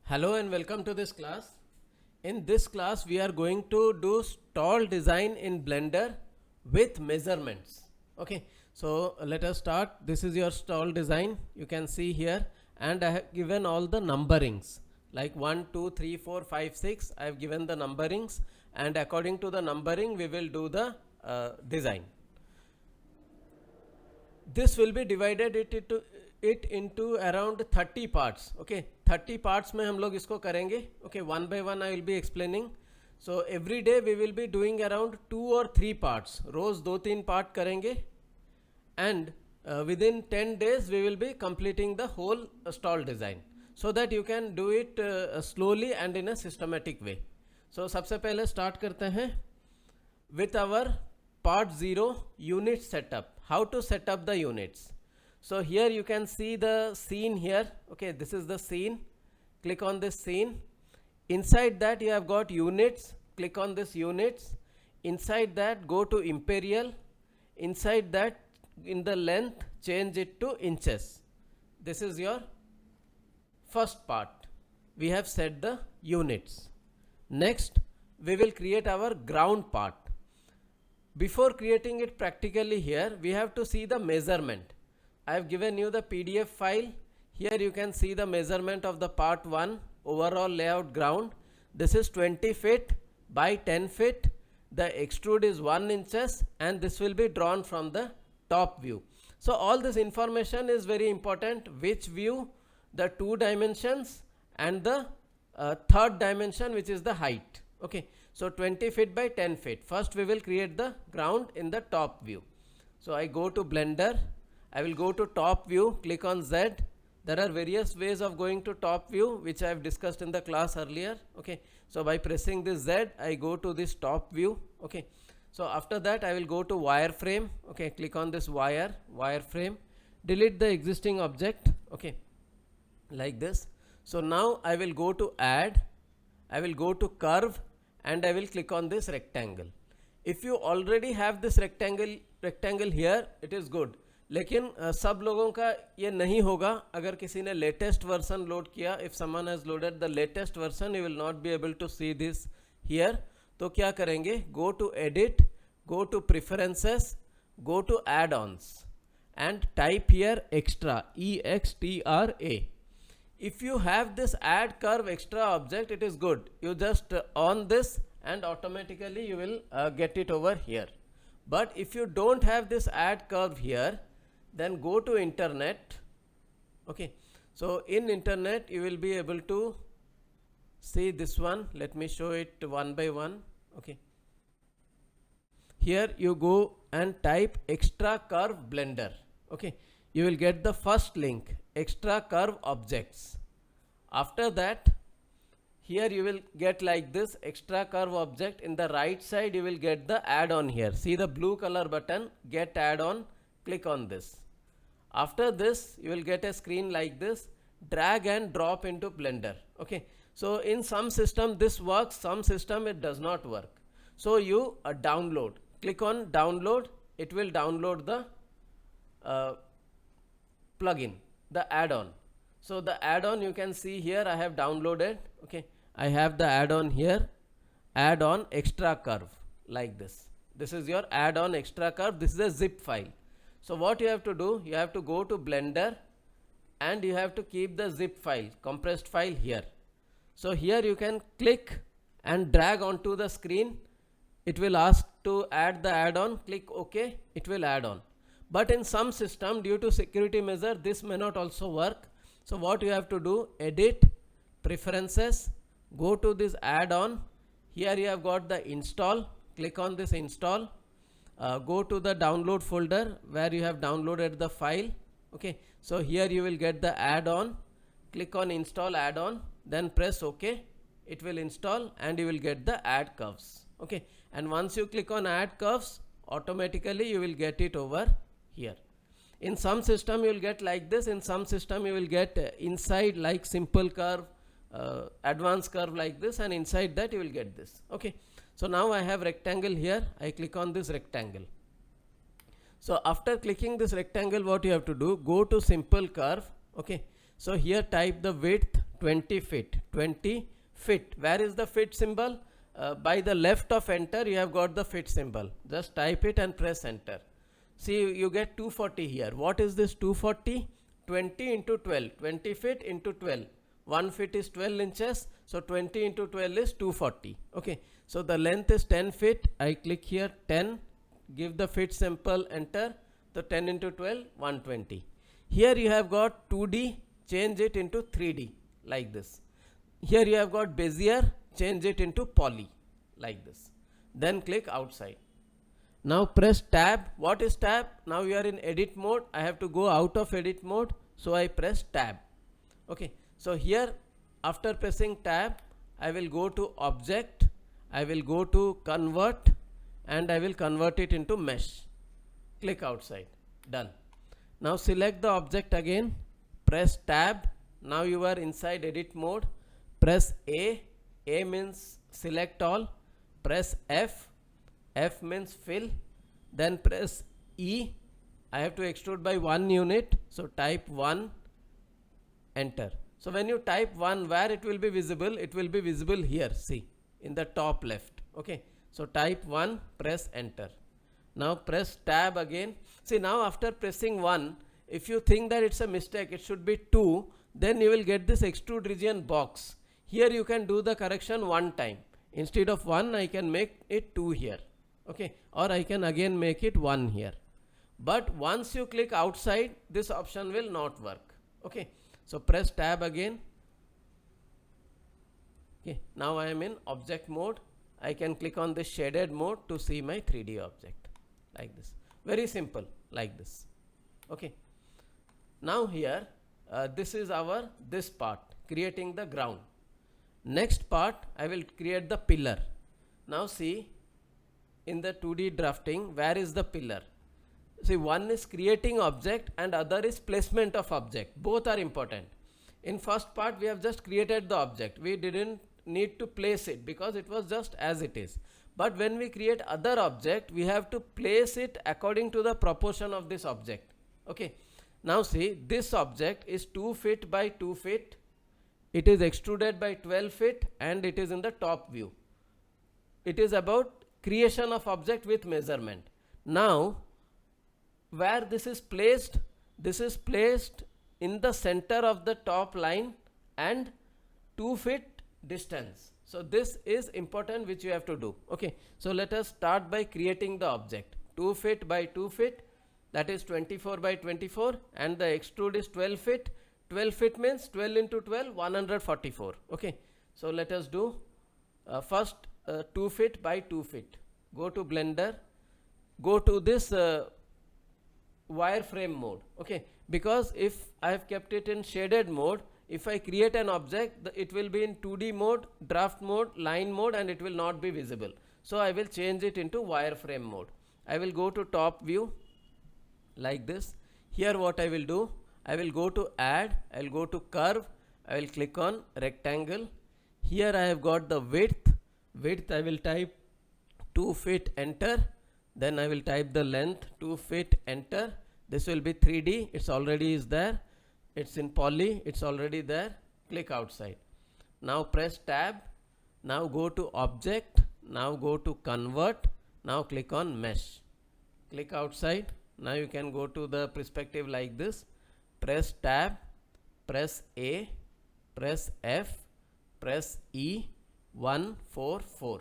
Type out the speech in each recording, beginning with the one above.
Hello and welcome to this class. In this class we are going to do stall design in Blender with measurements. Okay, so let us start. This is your stall design. You can see here, and I have given all the numberings like 1, 2, 3, 4, 5, 6. I have given the numberings, and according to the numbering we will do the design. This will be divided it into around 30 parts. Okay, 30 parts में हम लोग इसको करेंगे. Okay, one by one I will be explaining. So every day we will be doing around 2 or 3 parts. Rose 2-3 part करेंगे, and within 10 days we will be completing the whole stall design, so that you can do it slowly and in a systematic way. So सबसे पहले start करते हैं with our part 0 unit setup. How to set up the units? So here you can see the scene here. Okay, this is the scene. Click on this scene. Inside that you have got units. Click on this units. Inside that go to imperial. Inside that, in the length, change it to inches. This is your first part. We have set the units. Next we will create our ground part. Before creating it practically here, we have to see the measurement. I have given you the PDF file. Here you can see the measurement of the part 1 overall layout ground. This is 20 feet by 10 feet. The extrude is 1 inches, and this will be drawn from the top view. So all this information is very important. Which view, the 2 dimensions, and the third dimension, which is the height. Okay, so 20 feet by 10 feet. First we will create the ground in the top view. So I go to Blender. I will go to top view, click on Z. There are various ways of going to top view, which I have discussed in the class earlier. Okay, so by pressing this Z, I go to this top view. Okay, so after that I will go to wireframe. Okay, click on this wireframe, delete the existing object. Okay, like this. So now I will go to add, I will go to curve, and I will click on this rectangle. If you already have this rectangle here, it is good. लेकिन सब लोगों का ये नहीं होगा. अगर किसी ने लेटेस्ट वर्सन लोड किया, if someone has loaded the latest version, you will not be able to see this here. तो क्या करेंगे? Go to edit, go to preferences, go to add ons, and type here extra, EXTRA. If you have this add curve extra object, it is good. You just on this, and automatically you will get it over here. But if you don't have this add curve here, then go to internet. Okay, so in internet you will be able to see this one. Let me show it one by one. Okay, here you go and type extra curve Blender. Okay, you will get the first link, extra curve objects. After that, here you will get like this extra curve object. In the right side you will get the add-on here. See the blue color button, get add-on, click on this. After this you will get a screen like this. Drag and drop into Blender. Okay, so in some system this works, some system it does not work. So you download, click on download. It will download the plugin, the add-on. So the add-on you can see here, I have downloaded. Okay, I have the add-on here, add-on extra curve, like this. This is your add-on extra curve. This is a zip file. So what you have to do, you have to go to Blender, and you have to keep the zip file, compressed file here. So here you can click and drag onto the screen. It will ask to add the add-on. Click OK, it will add on. But in some system, due to security measure, this may not also work. So what you have to do, edit, preferences, go to this add-on. Here you have got the install. Click on this install. Go to the download folder where you have downloaded the file. Okay, so here you will get the add-on. Click on install add-on, then press OK. It will install, and you will get the add curves. Okay, and once you click on add curves, automatically you will get it over here. In some system you will get like this. In some system you will get inside like simple curve, advanced curve like this, and inside that you will get this. Okay, so now I have rectangle here. I click on this rectangle. So after clicking this rectangle, what you have to do, go to simple curve. Okay, so here type the width 20 feet. 20 feet. Where is the fit symbol? By the left of enter you have got the fit symbol. Just type it and press enter. See, you get 240 here. What is this 240? 20 into 12. 20 feet into 12. 1 feet is 12 inches. So 20 into 12 is 240. Okay. So the length is 10 feet. I click here 10. Give the fit symbol, enter. So 10 into 12, 120. Here you have got 2D. Change it into 3D like this. Here you have got Bezier. Change it into poly like this. Then click outside. Now press tab. What is tab? Now you are in edit mode. I have to go out of edit mode. So I press tab. Okay. So here after pressing tab, I will go to object. I will go to convert and I will convert it into mesh. Click outside. Done. Now select the object again. Press tab. Now you are inside edit mode. Press A. A means select all. Press F. F means fill. Then press E. I have to extrude by 1 unit. So type 1. Enter. So when you type 1, where it will be visible? It will be visible here. See, in the top left. Okay. So type 1. Press enter. Now press tab again. See, now after pressing 1, if you think that it's a mistake, it should be 2, then you will get this extrude region box. Here you can do the correction one time. Instead of 1, I can make it 2 here. Okay. Or I can again make it 1 here. But once you click outside, this option will not work. Okay. So press tab again. Okay. Now I am in object mode. I can click on the shaded mode to see my 3D object like this. Very simple like this. Okay. Now here this is our this part, creating the ground. Next part I will create the pillar. Now see, in the 2D drafting, where is the pillar? See, one is creating object and other is placement of object. Both are important. In first part we have just created the object. We didn't need to place it because it was just as it is. But when we create other object, we have to place it according to the proportion of this object. Okay. Now see, this object is 2 feet by 2 feet. It is extruded by 12 feet and it is in the top view. It is about creation of object with measurement. Now, where this is placed in the center of the top line and 2 feet distance. So this is important, which you have to do. Okay. So let us start by creating the object. 2 feet by 2 feet, that is 24 by 24, and the extrude is 12 feet. 12 feet means 12 into 12, 144. Okay. So let us do first 2 feet by 2 feet. Go to Blender. Go to this wireframe mode. Okay. Because if I have kept it in shaded mode, if I create an object, it will be in 2D mode, draft mode, line mode, and it will not be visible. So I will change it into wireframe mode. I will go to top view like this. Here what I will do, I will go to add, I will go to curve, I will click on rectangle. Here I have got the width. Width I will type 2 feet, enter. Then I will type the length 2 feet, enter. This will be 3D, it's already is there. It's in poly, it's already there. Click outside. Now press tab. Now go to object. Now go to convert. Now click on mesh. Click outside. Now you can go to the perspective like this. Press tab. Press A. Press F. Press E. 144.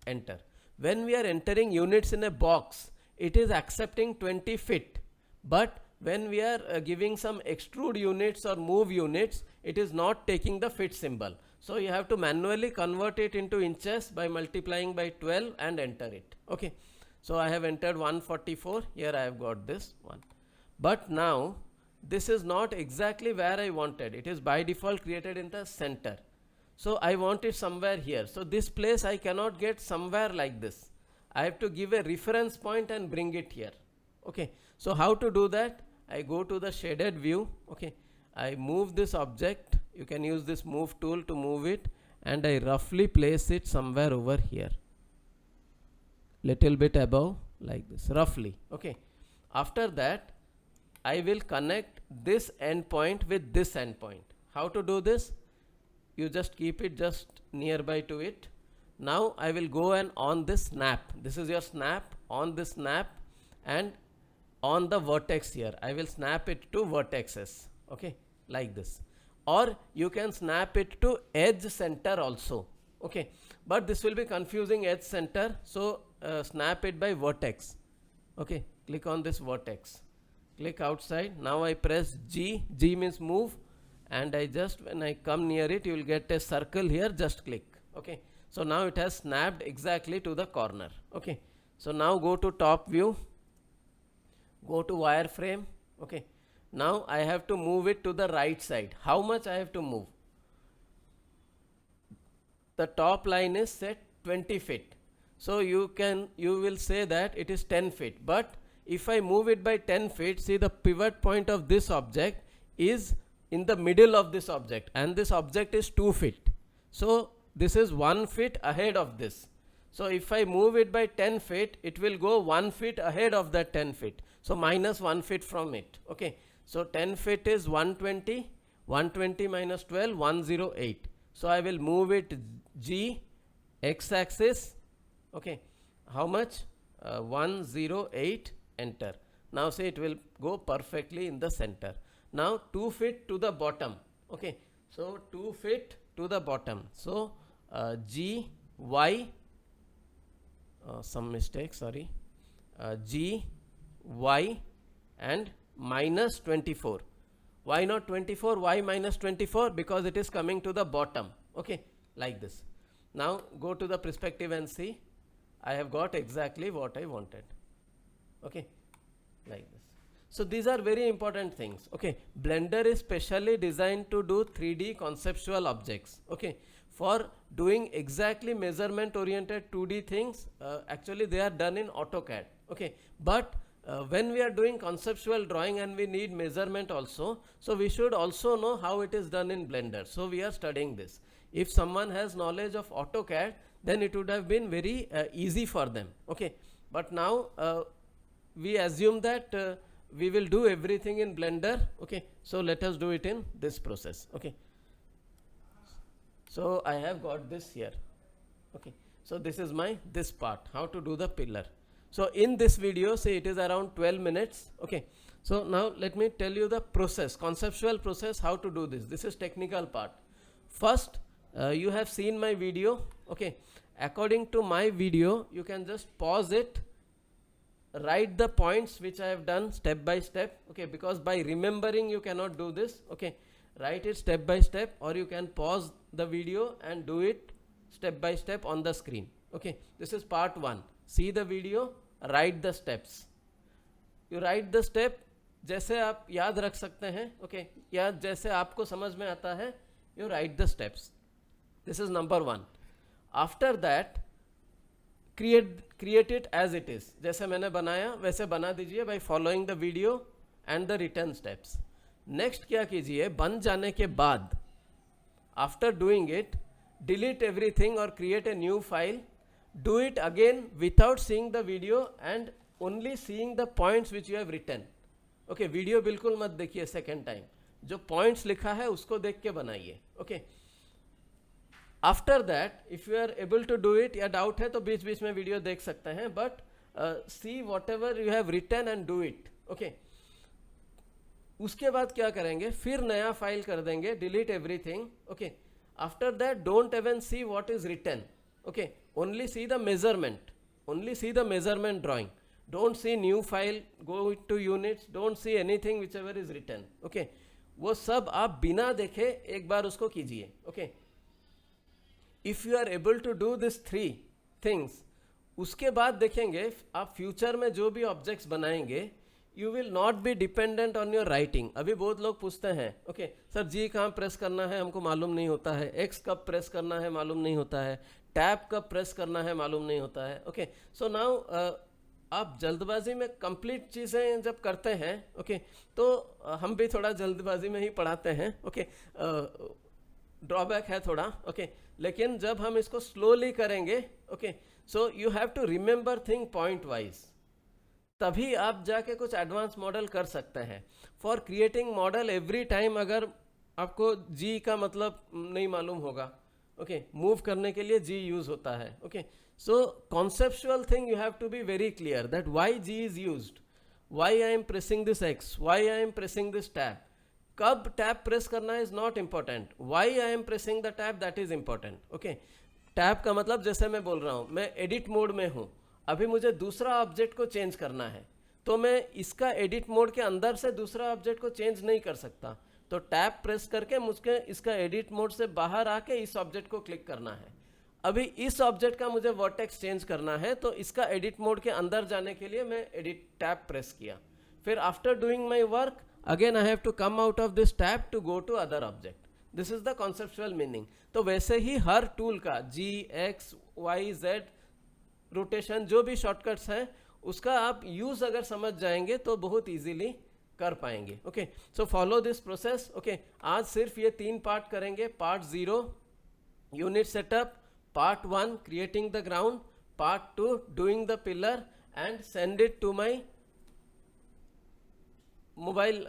Enter. When we are entering units in a box, it is accepting 20 feet. But when we are giving some extrude units or move units, it is not taking the fit symbol. So you have to manually convert it into inches by multiplying by 12 and enter it. Okay. So I have entered 144. Here I have got this one. But now this is not exactly where I wanted. It is by default created in the center. So I want it somewhere here. So this place I cannot get somewhere like this. I have to give a reference point and bring it here. Okay. So how to do that? I go to the shaded view. Okay. I move this object. You can use this move tool to move it, and I roughly place it somewhere over here. Little bit above like this, roughly. Okay. After that, I will connect this endpoint with this endpoint. How to do this? you just keep it just nearby to it. Now I will go and on this snap. This is your snap, on this snap, and on the vertex here I will snap it to vertexes, okay, like this. Or you can snap it to edge center also, okay, but this will be confusing, edge center, so snap it by vertex, okay. Click on this vertex, click outside. Now I press G, G means move, and I just, when I come near it, you will get a circle here, just click, okay. So now it has snapped exactly to the corner, okay. So now go to top view, go to wireframe, okay. Now I have to move it to the right side. How much I have to move? The top line is set 20 feet. So you will say that it is 10 feet. But if I move it by 10 feet, see the pivot point of this object is in the middle of this object, and this object is 2 feet. So this is 1 feet ahead of this. So if I move it by 10 feet, it will go 1 feet ahead of that 10 feet. So minus 1 feet from it, okay. So 10 feet is 120, 120 minus 12, 108. So I will move it G, X axis, okay. How much? 108, enter. Now say it will go perfectly in the center. Now 2 feet to the bottom, okay. So 2 feet to the bottom. So G, Y, some mistake, sorry, G, Y and minus 24. Why not 24? Why minus 24? Because it is coming to the bottom, okay, like this. Now go to the perspective and see. I have got exactly what I wanted, okay, like this. So these are very important things, okay. Blender is specially designed to do 3D conceptual objects, okay. For doing exactly measurement oriented 2D things, actually they are done in AutoCAD, okay. But when we are doing conceptual drawing and we need measurement also, so we should also know how it is done in Blender. So we are studying this. If someone has knowledge of AutoCAD, then it would have been very easy for them, okay. But now we assume that we will do everything in Blender, okay. So let us do it in this process, okay. So I have got this here, okay. So this is my this part, how to do the pillar. So in this video, say it is around 12 minutes, okay. So now let me tell you the process, conceptual process, how to do this. This is technical part. First, you have seen my video, okay. According to my video, you can just pause it, write the points which I have done step by step, okay, because by remembering you cannot do this, okay. Write it step by step, or you can pause the video and do it step by step on the screen, okay. This is part 1. See the video, write the steps. You write the step जैसे आप याद रख सकते हैं, okay, या जैसे आपको समझ में आता है, you write the steps. This is number 1. After that, create it as it is. जैसे मैंने बनाया वैसे बना दीजिए by following the video and the written steps. Next क्या कीजिए, बन जाने के बाद, after doing it, delete everything or create a new file. Do it again without seeing the video and only seeing the points which you have written. Okay, video बिल्कुल मत देखिए second time. जो points लिखा है उसको देख के बनाइए. Okay. After that, if you are able to do it, या doubt है तो बीच बीच में video देख सकते हैं. But see whatever you have written and do it. Okay. उसके बाद क्या करेंगे, फिर नया फाइल कर देंगे, delete everything. Okay. After that, don't even see what is written. Okay. Only see the measurement. Only see the measurement drawing. Don't see new file, go to units, don't see anything whichever is written. Okay. वो सब आप बिना देखे एक बार उसको कीजिए. Okay. If you are able to do these 3 things, उसके बाद देखेंगे आप फ्यूचर में जो भी ऑब्जेक्ट्स बनाएंगे, you will not be dependent on your writing. अभी बहुत लोग पूछते हैं, okay, सर जी कहाँ प्रेस करना है हमको मालूम नहीं होता है, X कब प्रेस करना है मालूम नहीं होता है, टैब कब प्रेस करना है मालूम नहीं होता है. Okay, so now आप जल्दबाजी में कंप्लीट चीज़ें जब करते हैं, okay, तो हम भी थोड़ा जल्दबाजी में ही पढ़ाते हैं, okay, ड्रॉबैक है थोड़ा, okay, लेकिन जब हम इसको स्लोली करेंगे, okay, so you have to remember thing point wise, तभी आप जाके कुछ एडवांस मॉडल कर सकते हैं. For creating model every time अगर आपको जी का मतलब नहीं मालूम होगा, ओके मूव करने के लिए जी यूज होता है, okay so conceptual thing you have to be very clear that why G is used, why I am pressing this X, why I am pressing this tab. कब टैब प्रेस करना is not important, why I am pressing the tab that is important. Okay tab का मतलब जैसे मैं बोल रहा हूँ मैं एडिट मोड में हूँ, अभी मुझे दूसरा ऑब्जेक्ट को चेंज करना है तो मैं इसका एडिट मोड के अंदर से दूसरा ऑब्जेक्ट को चेंज नहीं कर सकता, तो टैब प्रेस करके मुझे इसका एडिट मोड से बाहर आके इस ऑब्जेक्ट को क्लिक करना है. अभी इस ऑब्जेक्ट का मुझे वर्टेक्स चेंज करना है तो इसका एडिट मोड के अंदर जाने के लिए मैं एडिट टैब प्रेस किया. फिर after doing my work again I have to come out of this tab to go to other object. This is the conceptual meaning. तो वैसे ही हर टूल का G X Y Z rotation जो भी shortcuts हैं उसका आप यूज अगर समझ जाएंगे तो बहुत इजीली कर पाएंगे. Okay so follow this process. Okay आज सिर्फ ये 3 पार्ट करेंगे. Part 0 unit setup, part 1 creating the ground, part 2 doing the pillar and send it to my mobile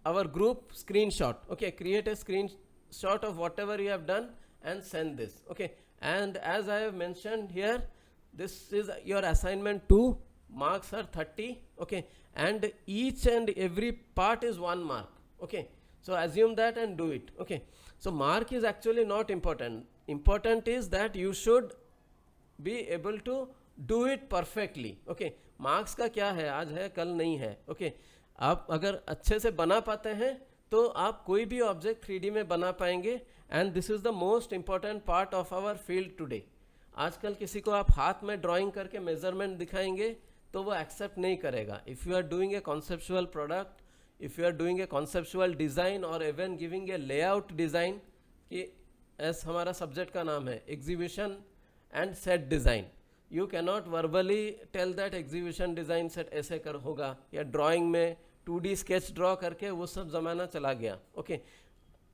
our group screenshot. Okay, create a screenshot of whatever you have done and send this. Okay, and as I have mentioned here, this is your assignment 2, marks are 30. Okay, and each and every part is 1 mark. Okay, so assume that and do it. Okay, so mark is actually not important. Important is that you should be able to do it perfectly. Okay, marks का क्या है, आज है कल नहीं है. Okay, आप अगर अच्छे से बना पाते हैं तो आप कोई भी ऑब्जेक्ट 3D में बना पाएंगे. And this is the most important part of our field today. आजकल किसी को आप हाथ में ड्राइंग करके मेजरमेंट दिखाएंगे तो वो एक्सेप्ट नहीं करेगा. If you are doing a conceptual product, if you are doing a conceptual design और even giving a layout design, कि एस हमारा सब्जेक्ट का नाम है exhibition and set design, you cannot verbally tell that exhibition design set ऐसे कर होगा, या ड्राइंग में 2D स्केच ड्रॉ करके वो सब ज़माना चला गया. ओके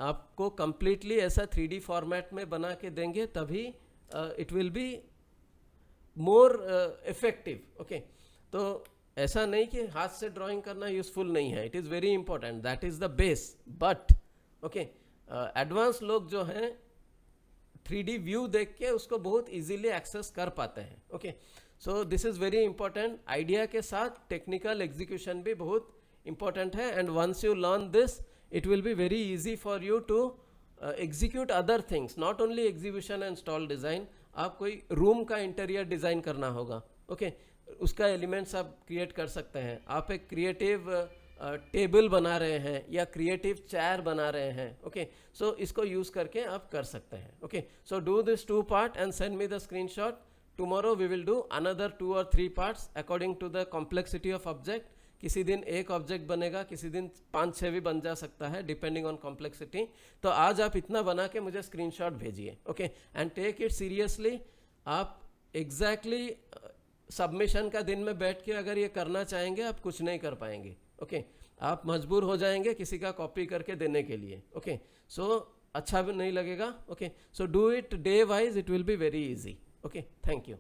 आपको कम्प्लीटली ऐसा 3D फॉर्मेट में बना के देंगे तभी it will be more effective. Okay तो ऐसा नहीं कि हाथ से ड्राइंग करना यूजफुल नहीं है, it is very important, that is the base. But okay advance लोग जो हैं 3D व्यू देख के उसको बहुत इजीली एक्सेस कर पाते हैं. Okay so this is very important. Idea के साथ टेक्निकल एग्जीक्यूशन भी बहुत इंपॉर्टेंट है. And once you learn this it will be very easy for you to execute other things, not only exhibition and stall design. आप कोई room का interior design करना होगा, ओके उसका एलिमेंट्स आप क्रिएट कर सकते हैं. आप एक क्रिएटिव टेबल बना रहे हैं या क्रिएटिव चेयर बना रहे हैं, ओके सो इसको यूज़ करके आप कर सकते हैं. Okay so do this 2 part and send me the screenshot. Tomorrow we will do another 2 or 3 parts according to the complexity of object. किसी दिन एक ऑब्जेक्ट बनेगा, किसी दिन 5-6 भी बन जा सकता है डिपेंडिंग ऑन कॉम्प्लेक्सिटी. तो आज आप इतना बना के मुझे स्क्रीनशॉट भेजिए. Okay and take it seriously. आप एग्जैक्टली सबमिशन का दिन में बैठ के अगर ये करना चाहेंगे आप कुछ नहीं कर पाएंगे. ओके आप मजबूर हो जाएंगे किसी का कॉपी करके देने के लिए. ओके सो अच्छा भी नहीं लगेगा. Okay so do it day wise, it will be very easy. Okay thank you.